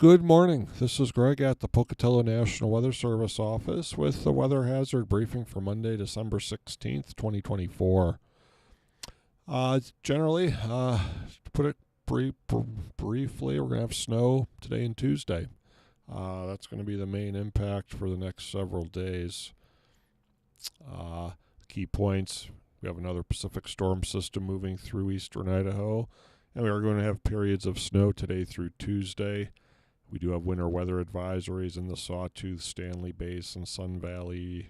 Good morning. This is Greg at the Pocatello National Weather Service office with the weather hazard briefing for Monday, December 16th, 2024. Generally, to put it briefly, we're going to have snow today and Tuesday. That's going to be the main impact for the next several days. Key points: we have another Pacific storm system moving through eastern Idaho, and we are going to have periods of snow today through Tuesday. We do have winter weather advisories in the Sawtooth, Stanley Basin, Sun Valley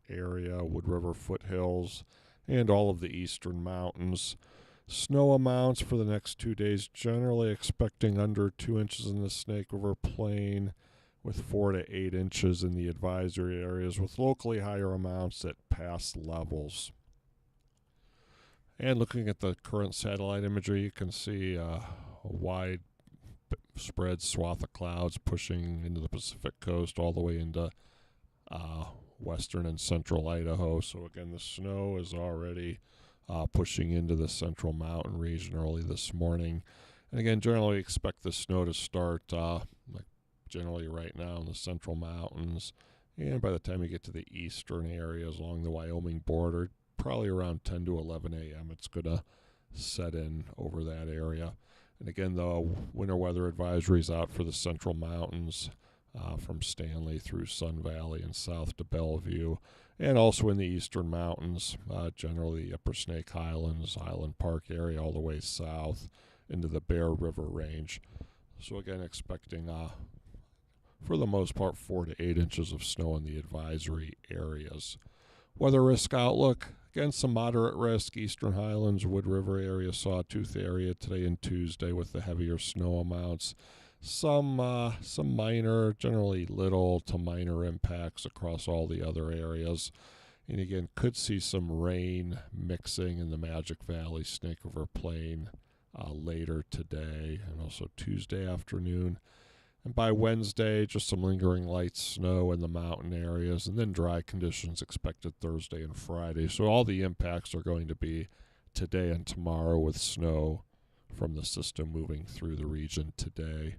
area, Wood River foothills, and all of the eastern mountains. Snow amounts for the next 2 days, generally expecting under 2 inches in the Snake River Plain, with 4 to 8 inches in the advisory areas, with locally higher amounts at past levels. And looking at the current satellite imagery, you can see a wide spread swath of clouds pushing into the Pacific coast all the way into western and central Idaho. So again, the snow is already pushing into the central mountain region early this morning. And again, generally expect the snow to start like generally right now in the central mountains. And by the time you get to the eastern areas along the Wyoming border, probably around 10 to 11 a.m., it's going to set in over that area. And again, the winter weather advisory is out for the central mountains from Stanley through Sun Valley and south to Bellevue, and also in the eastern mountains, generally the Upper Snake Highlands, Island Park area, all the way south into the Bear River Range. So again, expecting, for the most part, 4 to 8 inches of snow in the advisory areas. Weather risk outlook: again, some moderate risk, eastern Highlands, Wood River area, Sawtooth area today and Tuesday with the heavier snow amounts. Some minor, generally little to minor impacts across all the other areas. And again, could see some rain mixing in the Magic Valley, Snake River Plain later today and also Tuesday afternoon. And by Wednesday, just some lingering light snow in the mountain areas, and then dry conditions expected Thursday and Friday. So all the impacts are going to be today and tomorrow, with snow from the system moving through the region today.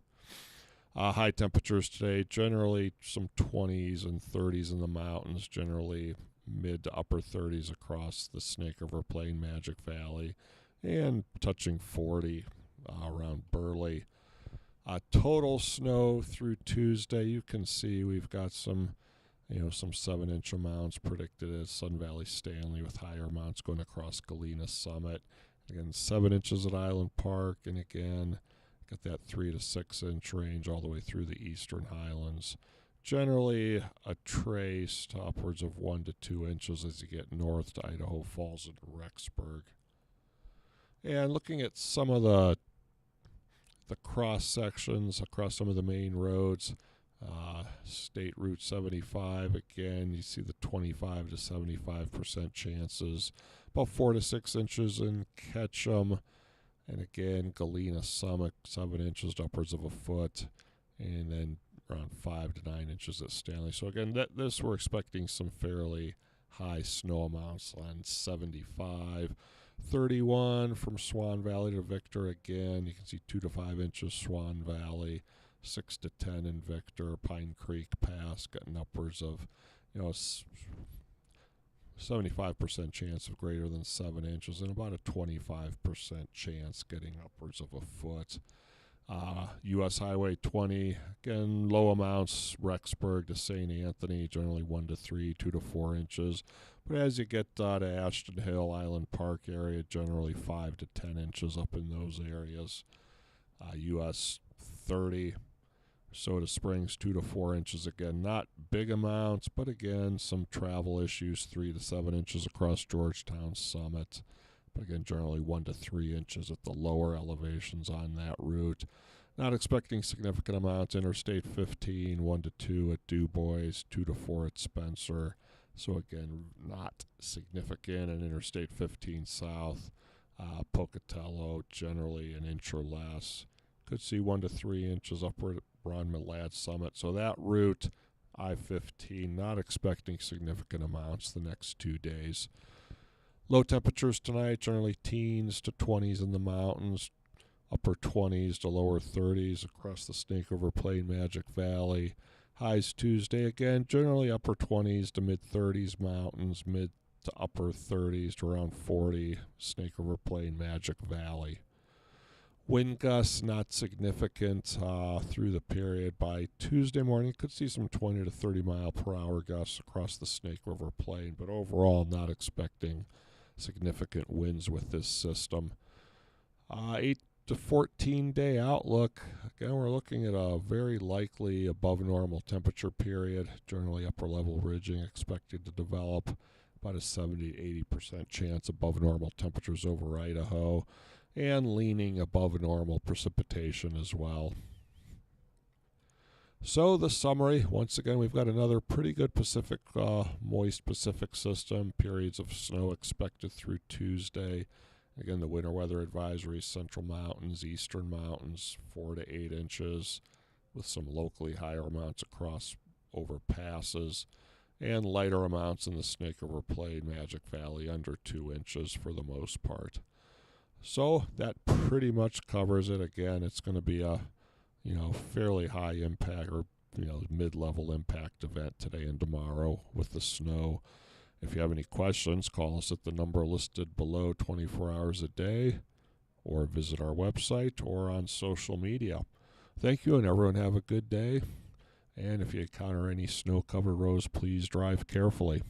High temperatures today, generally some 20s and 30s in the mountains, generally mid to upper 30s across the Snake River Plain, Magic Valley, and touching 40 around Burley. Total snow through Tuesday, you can see we've got some 7-inch amounts predicted at Sun Valley, Stanley, with higher amounts going across Galena Summit. Again, 7 inches at Island Park, and again, got that 3 to 6 inch range all the way through the eastern Highlands. Generally a trace to upwards of 1 to 2 inches as you get north to Idaho Falls and Rexburg. And looking at some of the cross sections across some of the main roads, State Route 75, again, you see the 25 to 75% chances, about 4 to 6 inches in Ketchum, and again, Galena Summit, 7 inches to upwards of a foot, and then around 5 to 9 inches at Stanley. So again, this we're expecting some fairly high snow amounts on 75. 31 from Swan Valley to Victor, again, you can see 2 to 5 inches Swan Valley, 6 to 10 in Victor. Pine Creek Pass getting upwards of 75% chance of greater than 7 inches, and about a 25% chance getting upwards of a foot. U.S. Highway 20, again, low amounts, Rexburg to St. Anthony, generally 1 to 3, 2 to 4 inches. But as you get to Ashton Hill, Island Park area, generally 5 to 10 inches up in those areas. U.S. 30, Soda Springs, 2 to 4 inches. Again, not big amounts, but again, some travel issues, 3 to 7 inches across Georgetown Summit. But again, generally 1 to 3 inches at the lower elevations on that route. Not expecting significant amounts. Interstate 15, 1 to 2 at DuBois, 2 to 4 at Spencer. So again, not significant. And Interstate 15 south, Pocatello, generally an inch or less. Could see 1 to 3 inches upward at Ron Millad Summit. So that route, I-15, not expecting significant amounts the next 2 days. Low temperatures tonight, generally teens to 20s in the mountains. upper 20s to lower 30s across the Snake River Plain, Magic Valley. Highs Tuesday again, generally upper 20s to mid 30s mountains, mid to upper 30s to around 40, Snake River Plain, Magic Valley. Wind gusts not significant through the period. By Tuesday morning, you could see some 20 to 30 mile per hour gusts across the Snake River Plain, but overall not expecting significant winds with this system. 8 to 14 day outlook. Again, we're looking at a very likely above normal temperature period, generally upper level ridging expected to develop, about a 70 to 80% chance above normal temperatures over Idaho, and leaning above normal precipitation as well. So the summary, once again, we've got another pretty good Pacific, moist Pacific system, periods of snow expected through Tuesday. Again, the winter weather advisory, central mountains, eastern mountains, 4 to 8 inches, with some locally higher amounts across over passes, and lighter amounts in the Snake River Plain, Magic Valley, under 2 inches for the most part. So that pretty much covers it. Again, it's going to be a fairly high impact or mid-level impact event today and tomorrow with the snow. If you have any questions, call us at the number listed below 24 hours a day, or visit our website or on social media. Thank you, and everyone have a good day. And if you encounter any snow-covered roads, please drive carefully.